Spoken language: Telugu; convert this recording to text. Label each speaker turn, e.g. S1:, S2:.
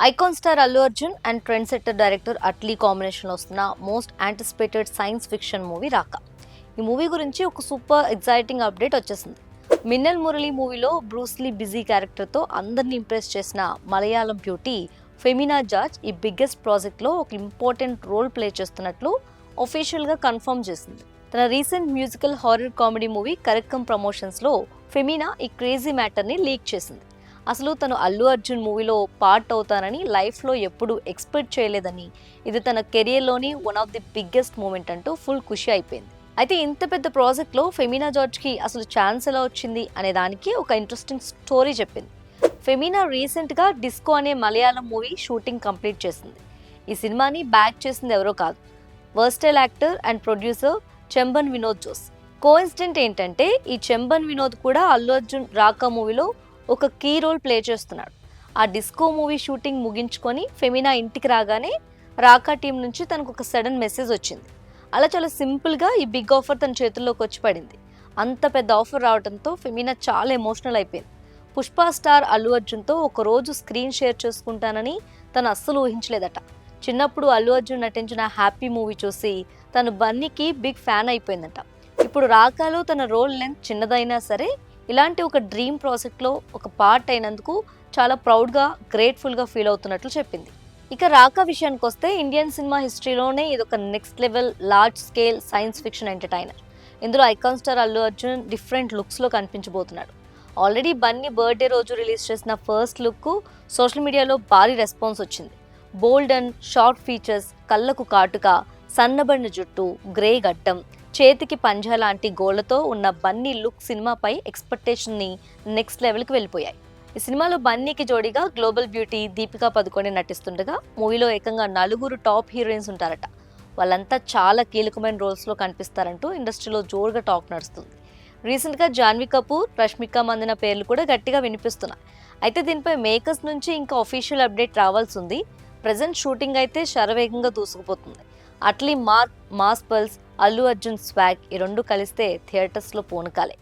S1: Icon star Allu Arjun and trend setter director Atlee కాంబినేషన్లో వస్తున్న most anticipated science fiction movie రాక. ఈ మూవీ గురించి ఒక సూపర్ ఎగ్జైటింగ్ అప్డేట్ వచ్చేసింది. మిన్నల్ మురళి మూవీలో బ్రూస్లీ బిజీ క్యారెక్టర్తో అందరినీ ఇంప్రెస్ చేసిన మలయాళం బ్యూటీ ఫెమినా జార్జ్ ఈ బిగ్గెస్ట్ ప్రాజెక్ట్లో ఒక ఇంపార్టెంట్ రోల్ ప్లే చేస్తున్నట్లు ఒఫీషియల్గా కన్ఫర్మ్ చేసింది. తన recent musical horror comedy movie కరెక్కం ప్రమోషన్స్లో ఫెమినా ఈ క్రేజీ మ్యాటర్ని లీక్ చేసింది. అసలు తను అల్లు అర్జున్ మూవీలో పార్ట్ అవుతానని లైఫ్లో ఎప్పుడూ ఎక్స్పెక్ట్ చేయలేదని, ఇది తన కెరియర్లోని one of the biggest moment అంటూ ఫుల్ ఖుషి అయిపోయింది. అయితే ఇంత పెద్ద ప్రాజెక్ట్లో ఫెమినా జార్జ్కి అసలు ఛాన్స్ ఎలా వచ్చింది అనే దానికి ఒక ఇంట్రెస్టింగ్ స్టోరీ చెప్పింది. ఫెమినా రీసెంట్గా డిస్కో అనే మలయాళం మూవీ షూటింగ్ కంప్లీట్ చేసింది. ఈ సినిమాని బ్యాక్ చేసింది ఎవరో కాదు, versatile actor and producer Chemban Vinod Jose. Coincident ఏంటంటే ఈ చెంబన్ వినోద్ కూడా అల్లు అర్జున్ రాకా మూవీలో ఒక కీ రోల్ ప్లే చేస్తున్నాడు. ఆ డిస్కో మూవీ షూటింగ్ ముగించుకొని ఫెమినా ఇంటికి రాగానే రాకా టీం నుంచి తనకు ఒక సడన్ మెసేజ్ వచ్చింది. అలా చాలా సింపుల్గా ఈ బిగ్ ఆఫర్ తన చేతుల్లోకి వచ్చి పడింది. అంత పెద్ద ఆఫర్ రావడంతో ఫెమినా చాలా ఎమోషనల్ అయిపోయింది. పుష్ప స్టార్ అల్లు అర్జున్తో ఒకరోజు స్క్రీన్ షేర్ చేసుకుంటానని తను అస్సలు ఊహించలేదట. చిన్నప్పుడు అల్లు అర్జున్ నటించిన హ్యాపీ మూవీ చూసి తను బన్నీకి బిగ్ ఫ్యాన్ అయిపోయిందట. ఇప్పుడు రాకాలో తన రోల్ లెంత్ చిన్నదైనా సరే ఇలాంటి ఒక డ్రీమ్ ప్రాజెక్ట్లో ఒక పార్ట్ అయినందుకు చాలా ప్రౌడ్గా, గ్రేట్ఫుల్గా ఫీల్ అవుతున్నట్లు చెప్పింది. ఇక రాకా విషయానికి వస్తే ఇండియన్ సినిమా హిస్టరీలోనే ఇదొక next level large scale science fiction entertainer. ఇందులో icon star Allu Arjun different లుక్స్లో కనిపించబోతున్నాడు. ఆల్రెడీ బన్నీ బర్త్డే రోజు రిలీజ్ చేసిన ఫస్ట్ లుక్కు సోషల్ మీడియాలో భారీ రెస్పాన్స్ వచ్చింది. బోల్డ్ అండ్ షార్ట్ ఫీచర్స్, కళ్ళకు కాటుక, సన్నబడిన జుట్టు, గ్రే గడ్డం, చేతికి పంజా లాంటి గోళ్లతో ఉన్న బన్నీ లుక్ సినిమాపై ఎక్స్పెక్టేషన్ని నెక్స్ట్ లెవెల్కి వెళ్ళిపోయాయి. ఈ సినిమాలో బన్నీకి జోడీగా గ్లోబల్ బ్యూటీ దీపికా పదుకొనే నటిస్తుండగా మూవీలో ఏకంగా 4 టాప్ హీరోయిన్స్ ఉంటారట. వాళ్ళంతా చాలా కీలకమైన రోల్స్లో కనిపిస్తారంటూ ఇండస్ట్రీలో జోరుగా టాక్ నడుస్తుంది. రీసెంట్గా జాన్వీ కపూర్, రష్మిక మందన పేర్లు కూడా గట్టిగా వినిపిస్తున్నాయి. అయితే దీనిపై మేకర్స్ నుంచి ఇంకా అఫీషియల్ అప్డేట్ రావాల్సి ఉంది. ప్రజెంట్ షూటింగ్ అయితే శరవేగంగా దూసుకుపోతుంది. Atlee mass pulse, Allu Arjun swag ఈ రెండు కలిస్తే థియేటర్స్లో పూనకాలే.